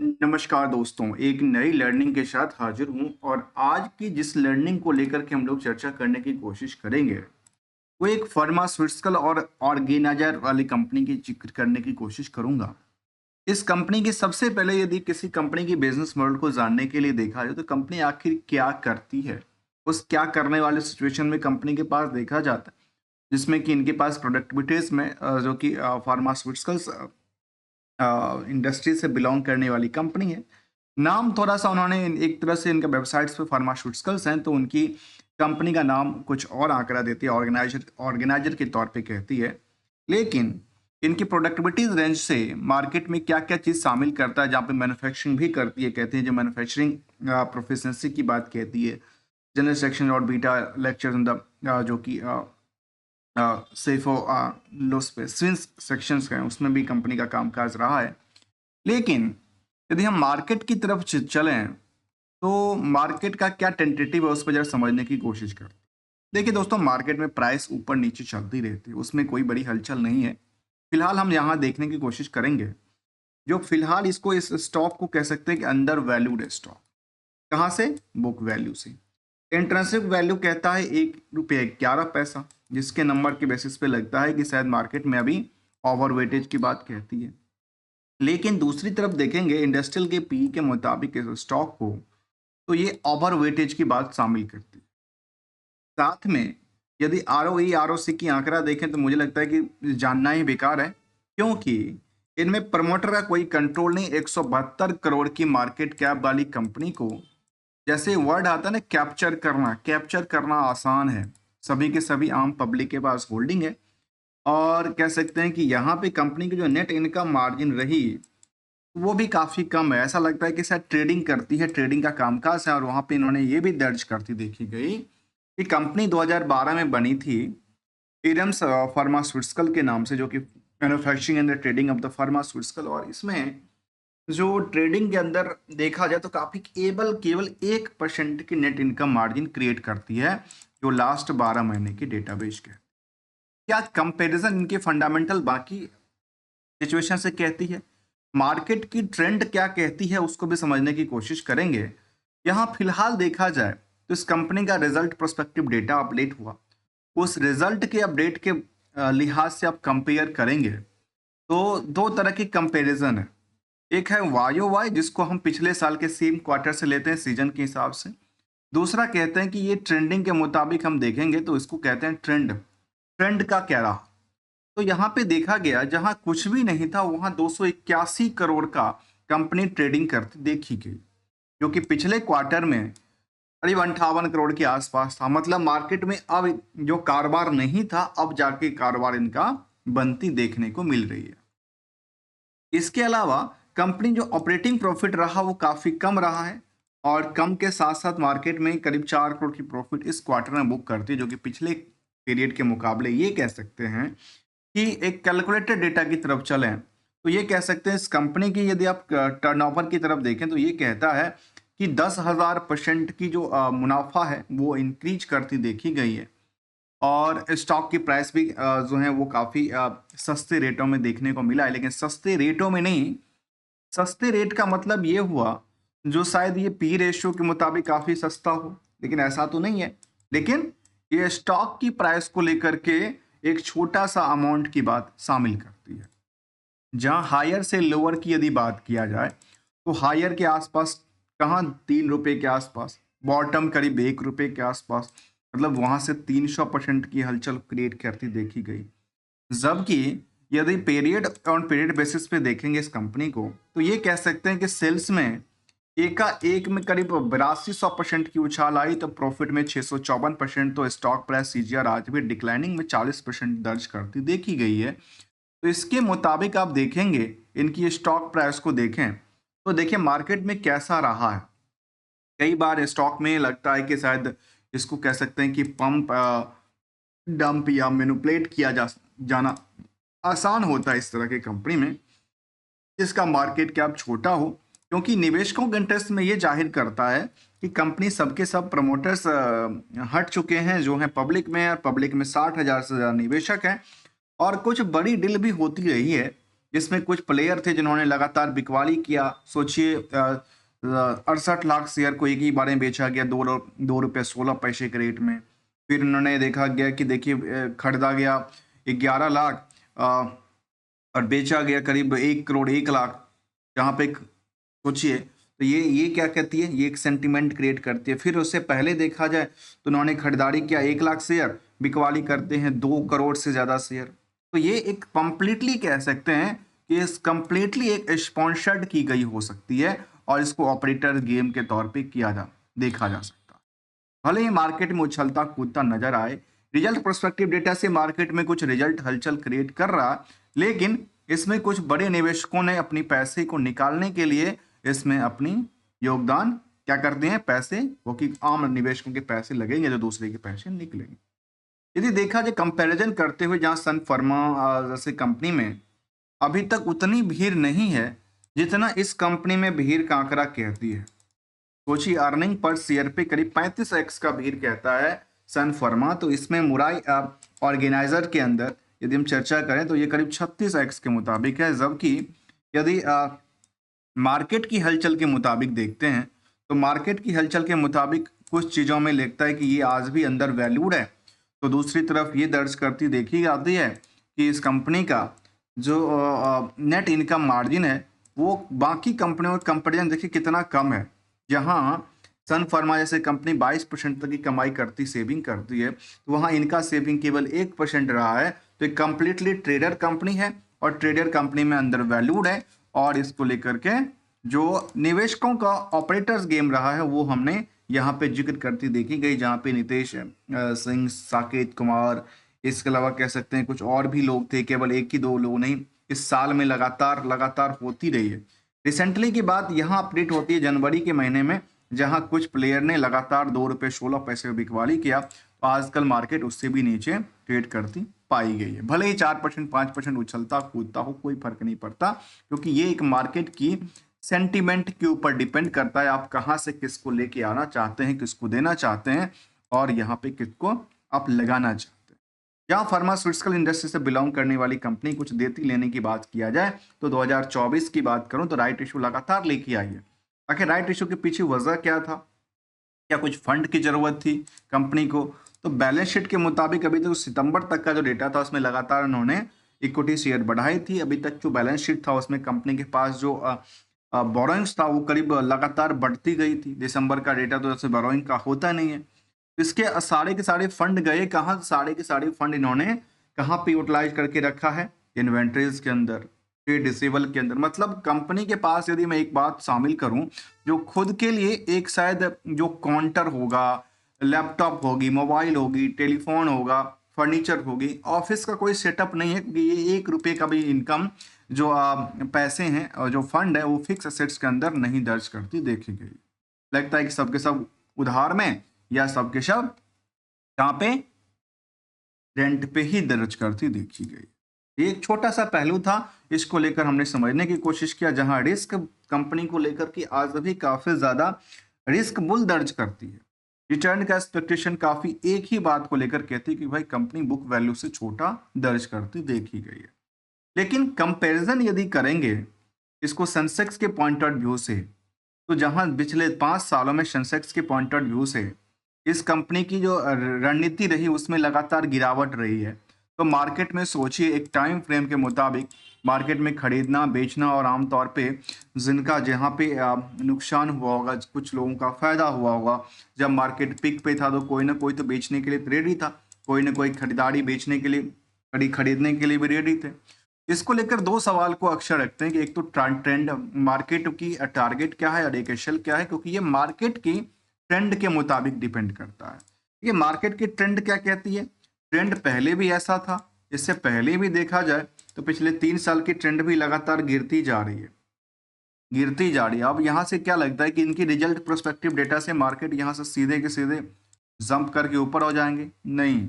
नमस्कार दोस्तों, एक नई लर्निंग के साथ हाजिर हूँ और आज की जिस लर्निंग को लेकर के हम लोग चर्चा करने की कोशिश करेंगे, वो एक फार्मास्यूटिकल और ऑर्गेनाइजर वाली कंपनी की जिक्र करने की कोशिश करूंगा। इस कंपनी की सबसे पहले यदि किसी कंपनी की बिजनेस मॉडल को जानने के लिए देखा जाए तो कंपनी आखिर क्या करती है, उस क्या करने वाले सिचुएशन में कंपनी के पास देखा जाता है, जिसमें कि इनके पास प्रोडक्टिविटीज में जो कि फार्मास्यूटिकल्स इंडस्ट्री से बिलोंग करने वाली कंपनी है। नाम थोड़ा-सा उन्होंने एक तरह से इनके वेबसाइट्स पे फार्मास्यूटिकल्स हैं, तो उनकी कंपनी का नाम कुछ और आंकड़ा देती है, ऑर्गेनाइज़र ऑर्गेनाइज़र के तौर पे कहती है। लेकिन इनकी प्रोडक्टिविटीज़ रेंज से मार्केट में क्या-क्या चीज़ शामिल करता है, जहाँ पे मैन्युफैक्चरिंग भी करती है, कहते हैं जो मैन्युफैक्चरिंग प्रोficiency की बात कहती है। जनरल सेक्शन और बीटा लेक्चर्स इन द जो कि सेफो लोस पे स्विंस सेक्शंस हैं, उसमें भी कंपनी का कामकाज रहा है। लेकिन यदि हम मार्केट की तरफ चलें तो मार्केट का क्या टेंटेटिव है उस पर जरा समझने की कोशिश करते हैं। देखिए दोस्तों, मार्केट में प्राइस ऊपर नीचे चलती रहती है, उसमें कोई बड़ी हलचल नहीं है। फिलहाल हम यहाँ देखने की कोशिश करेंगे जो फिलहाल इसको इस स्टॉक को कह सकते हैं कि अंडर वैल्यूड स्टॉक। कहाँ से? बुक वैल्यू से। इंट्रिंसिक वैल्यू कहता है 1 रुपये 11 पैसा, जिसके नंबर के बेसिस पे लगता है कि शायद मार्केट में अभी ओवर वेटेज की बात कहती है। लेकिन दूसरी तरफ देखेंगे इंडस्ट्रियल के पी के मुताबिक इस स्टॉक को, तो ये ओवर वेटेज की बात शामिल करती है। साथ में यदि आरओई आरओसी की आंकड़ा देखें तो मुझे लगता है कि जानना ही बेकार है, क्योंकि इनमें प्रमोटर का कोई कंट्रोल नहीं। 172 करोड़ की मार्केट कैप वाली कंपनी को, जैसे वर्ड आता है ना कैप्चर करना आसान है। सभी के सभी आम पब्लिक के पास होल्डिंग है और कह सकते हैं कि यहाँ पे कंपनी की जो नेट इनकम मार्जिन रही वो भी काफी कम है। ऐसा लगता है कि शायद ट्रेडिंग करती है, ट्रेडिंग का कामकाज है। और वहां पे इन्होंने ये भी दर्ज करती देखी गई कि कंपनी 2012 में बनी थी इरम्स फार्मास्यूटिकल के नाम से, जो कि manufacturing and trading of the pharmaceutical. और इसमें जो ट्रेडिंग के अंदर देखा जाए तो काफी केवल 1% की नेट इनकम मार्जिन क्रिएट करती है, जो लास्ट 12 महीने की डेटाबेस के। क्या कंपैरिजन इनके फंडामेंटल बाकी सिचुएशन से कहती है, मार्केट की ट्रेंड क्या कहती है, उसको भी समझने की कोशिश करेंगे। यहाँ फिलहाल देखा जाए तो इस कंपनी का रिजल्ट प्रोस्पेक्टिव डेटा अपडेट हुआ, उस रिजल्ट के अपडेट के लिहाज से आप कंपेयर करेंगे तो दो तरह की कंपैरिजन है। एक है वायो वाई, जिसको हम पिछले साल के सेम क्वार्टर से लेते हैं सीजन के हिसाब से। दूसरा कहते हैं कि ये ट्रेंडिंग के मुताबिक हम देखेंगे तो इसको कहते हैं ट्रेंड। ट्रेंड का क्या रहा, तो यहाँ पे देखा गया जहां कुछ भी नहीं था वहां 281 करोड़ का कंपनी ट्रेडिंग करती देखी गई, जो कि पिछले क्वार्टर में करीब 58 करोड़ के आसपास था। मतलब मार्केट में अब जो कारोबार नहीं था, अब जाके कारोबार इनका बनती देखने को मिल रही है। इसके अलावा कंपनी जो ऑपरेटिंग प्रॉफिट रहा वो काफी कम रहा है, और कम के साथ साथ मार्केट में करीब 4 करोड़ की प्रॉफिट इस क्वार्टर में बुक करती है, जो कि पिछले पीरियड के मुकाबले ये कह सकते हैं कि एक कैलकुलेटेड डेटा की तरफ चलें तो ये कह सकते हैं इस कंपनी की यदि आप टर्नओवर की तरफ देखें तो ये कहता है कि 10,000% की जो मुनाफा है वो इंक्रीज करती देखी गई है। और स्टॉक की प्राइस भी जो है वो काफ़ी सस्ते रेटों में देखने को मिला है। लेकिन सस्ते रेटों में नहीं, सस्ते रेट का मतलब ये हुआ जो शायद ये पी रेशियो के मुताबिक काफ़ी सस्ता हो, लेकिन ऐसा तो नहीं है। लेकिन ये स्टॉक की प्राइस को लेकर के एक छोटा सा अमाउंट की बात शामिल करती है। जहां हायर से लोअर की यदि बात किया जाए तो हायर के आसपास कहाँ 3 रुपए के आसपास, बॉटम करीब 1 रुपए के आसपास। मतलब वहां से 300% की हलचल क्रिएट करती देखी गई। जबकि यदि पीरियड ऑन पीरियड बेसिस पे देखेंगे इस कंपनी को तो ये कह सकते हैं कि सेल्स में एक में करीब 8200% की उछाल आई, तो प्रॉफिट में 654%। तो स्टॉक प्राइस सीजीआर आज भी डिक्लाइनिंग में 40% दर्ज करती देखी गई है। तो इसके मुताबिक आप देखेंगे इनकी स्टॉक प्राइस को देखें तो देखिए मार्केट में कैसा रहा है। कई बार स्टॉक में लगता है कि शायद इसको कह सकते हैं कि पंप डंप या मैनिपुलेट किया जाना आसान होता है इस तरह की कंपनी में जिसका मार्केट कैप छोटा हो, क्योंकि निवेशकों के इंटरेस्ट में ये जाहिर करता है कि कंपनी सबके सब प्रमोटर्स हट चुके हैं जो हैं पब्लिक में, और पब्लिक में 60,000 से ज़्यादा निवेशक हैं और कुछ बड़ी डील भी होती रही है। जिसमें कुछ प्लेयर थे जिन्होंने लगातार बिकवाली किया। सोचिए 68 लाख शेयर को एक ही बार में बेचा गया 2 रुपये 16 पैसे के रेट में। फिर उन्होंने देखा गया कि देखिए खरीदा गया 11 लाख और बेचा गया करीब 1 करोड़ 1 लाख। जहाँ पे सोचिए, तो ये क्या कहती है, ये एक सेंटिमेंट क्रिएट करती है। फिर उससे पहले देखा जाए तो उन्होंने खरीदारी किया 1 लाख शेयर, बिकवाली करते हैं 2 करोड़ से ज़्यादा शेयर। तो ये एक कंप्लीटली कह सकते हैं कि इस कंप्लीटली एक स्पॉन्सर्ड की गई हो सकती है और इसको ऑपरेटर गेम के तौर पे देखा जा सकता है। भले ही मार्केट में उछलता कूदता नजर आए, रिजल्ट प्रोस्पेक्टिव डेटा से मार्केट में कुछ रिजल्ट हलचल क्रिएट कर रहा, लेकिन इसमें कुछ बड़े निवेशकों ने अपनी पैसे को निकालने के लिए इसमें अपनी योगदान क्या करते हैं, पैसे, वो कि आम निवेशकों के पैसे लगेंगे तो दूसरे के पैसे निकलेंगे। यदि देखा जाए कंपैरिजन करते हुए, जहां सन फार्मा जैसे कंपनी में अभी तक उतनी भीड़ नहीं है जितना इस कंपनी में भीड़ का आंकड़ा कहती है। सोचिए अर्निंग पर शेयर पे करीब 35x का भीड़ कहता है सन फार्मा, तो इसमें मुराई ऑर्गेनाइजर के अंदर यदि हम चर्चा करें तो ये करीब 36x के मुताबिक है। जबकि यदि मार्केट की हलचल के मुताबिक देखते हैं तो मार्केट की हलचल के मुताबिक कुछ चीज़ों में लगता है कि ये आज भी अंडर वैल्यूड है, तो दूसरी तरफ ये दर्ज करती देखी जाती है कि इस कंपनी का जो नेट इनकम मार्जिन है वो बाकी कंपनियों के कंपेरिजन देखिए कितना कम है। जहां सन फार्मा जैसे कंपनी 22% तक की कमाई करती, सेविंग करती है, तो वहां इनका सेविंग केवल 1% रहा है। तो एक कंप्लीटली ट्रेडर कंपनी है और ट्रेडर कंपनी में अंडर वैल्यूड है, और इसको लेकर के जो निवेशकों का ऑपरेटर्स गेम रहा है वो हमने यहाँ पे जिक्र करती देखी गई, जहाँ पे नितेश सिंह, साकेत कुमार, इसके अलावा कह सकते हैं कुछ और भी लोग थे, केवल एक ही दो लोग नहीं, इस साल में लगातार होती रही है। रिसेंटली की बात यहाँ अपडेट होती है जनवरी के महीने में, जहाँ कुछ प्लेयर ने लगातार 2 रुपये 16 पैसे बिकवाली किया, तो आजकल मार्केट उससे भी नीचे ट्रेड करती पाई गई है। भले ही 4% 5% उछलता कूदता हो, कोई फर्क नहीं पड़ता, क्योंकि ये एक मार्केट की सेंटीमेंट के ऊपर डिपेंड करता है, आप कहाँ से किसको लेके आना चाहते हैं, किसको देना चाहते हैं, और यहाँ पे किसको आप लगाना चाहते हैं। जहाँ फार्मास्यूटिकल इंडस्ट्री से बिलोंग करने वाली कंपनी कुछ देती लेने की बात किया जाए तो 2024 की बात करूं तो राइट इशू लगातार लेके आई है। आखिर राइट इशू के पीछे वजह क्या था? क्या कुछ फंड की जरूरत थी कंपनी को? तो बैलेंस शीट के मुताबिक अभी तक सितंबर तक का जो डेटा था उसमें लगातार उन्होंने इक्विटी शेयर बढ़ाई थी। अभी तक जो बैलेंस शीट था उसमें कंपनी के पास जो बोरोइंग्स था वो करीब लगातार बढ़ती गई थी। दिसंबर का डेटा तो जैसे बोरोइंग का होता नहीं है। इसके सारे के सारे फंड गए कहाँ? सारे के सारे फंड इन्होंने कहाँ पे यूटिलाइज करके रखा है? इन्वेंट्रीज के अंदर, ट्रेड रिसीवेबल के अंदर। मतलब कंपनी के पास, यदि मैं एक बात शामिल करूं, जो खुद के लिए एक शायद जो काउंटर होगा, लैपटॉप होगी, मोबाइल होगी, टेलीफोन होगा, फर्नीचर होगी, ऑफिस का कोई सेटअप नहीं है, क्योंकि ये 1 रुपये का भी इनकम जो पैसे हैं और जो फंड है वो फिक्स एसेट्स के अंदर नहीं दर्ज करती देखी गई। लगता है कि सबके सब उधार में या सबके सब कहाँ पे, रेंट पे ही दर्ज करती देखी गई। एक छोटा सा पहलू था, इसको लेकर हमने समझने की कोशिश किया, जहां रिस्क कंपनी को लेकर की आज भी काफी ज्यादा रिस्क बुल दर्ज करती है। रिटर्न का एक्सपेक्टेशन काफी एक ही बात को लेकर कहती है कि भाई कंपनी बुक वैल्यू से छोटा दर्ज करती देखी गई है। लेकिन कंपैरिजन यदि करेंगे इसको सेंसेक्स के पॉइंट ऑफ व्यू से, तो जहां पिछले 5 सालों में सेंसेक्स के पॉइंट ऑफ व्यू से इस कंपनी की जो रणनीति रही उसमें लगातार गिरावट रही है, तो मार्केट में सोचिए एक टाइम फ्रेम के मुताबिक मार्केट में खरीदना बेचना, और आमतौर पे जिनका जहाँ पे नुकसान हुआ होगा, कुछ लोगों का फायदा हुआ होगा। जब मार्केट पिक पे था तो कोई ना कोई तो बेचने के लिए रेडी था, कोई ना कोई खरीदारी बेचने के लिए, खरीदने के लिए भी रेडी थे। इसको लेकर दो सवाल को अक्सर रखते हैं कि एक तो ट्रेंड, मार्केट की टारगेट क्या है और एक एशल क्या है, क्योंकि ये मार्केट की ट्रेंड के मुताबिक डिपेंड करता है। ये मार्केट की ट्रेंड क्या कहती है? ट्रेंड पहले भी ऐसा था, इससे पहले भी देखा जाए तो पिछले 3 साल की ट्रेंड भी लगातार गिरती जा रही है। अब यहाँ से क्या लगता है कि इनकी रिजल्ट प्रोस्पेक्टिव डेटा से मार्केट यहाँ से सीधे के सीधे जंप करके ऊपर हो जाएंगे? नहीं।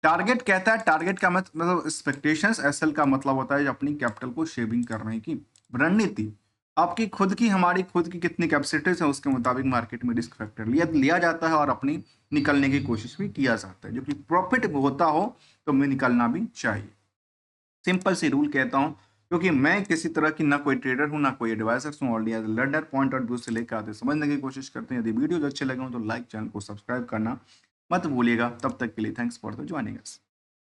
टारगेट कहता है, टारगेट का मतलब एक्सपेक्टेशंस, एसएल का मतलब होता है अपनी कैपिटल को शेविंग करने की रणनीति। आपकी खुद की, हमारी खुद की कितनी कैपेसिटीज है उसके मुताबिक मार्केट में रिस्क फैक्टर लिया जाता है और अपनी निकलने की कोशिश भी किया जाता है। जो कि प्रॉफिट होता हो तो मैं निकलना भी चाहिए। सिंपल सी रूल कहता हूं, क्योंकि मैं किसी तरह की ना कोई ट्रेडर हूँ, ना कोई एडवाइजर हूँ, और as learner point of view से लेकर आते समझने की कोशिश करते हैं। यदि वीडियो अच्छे लगे हो तो लाइक, चैनल को सब्सक्राइब करना मत भूलिएगा। तब तक के लिए thanks for the joining us.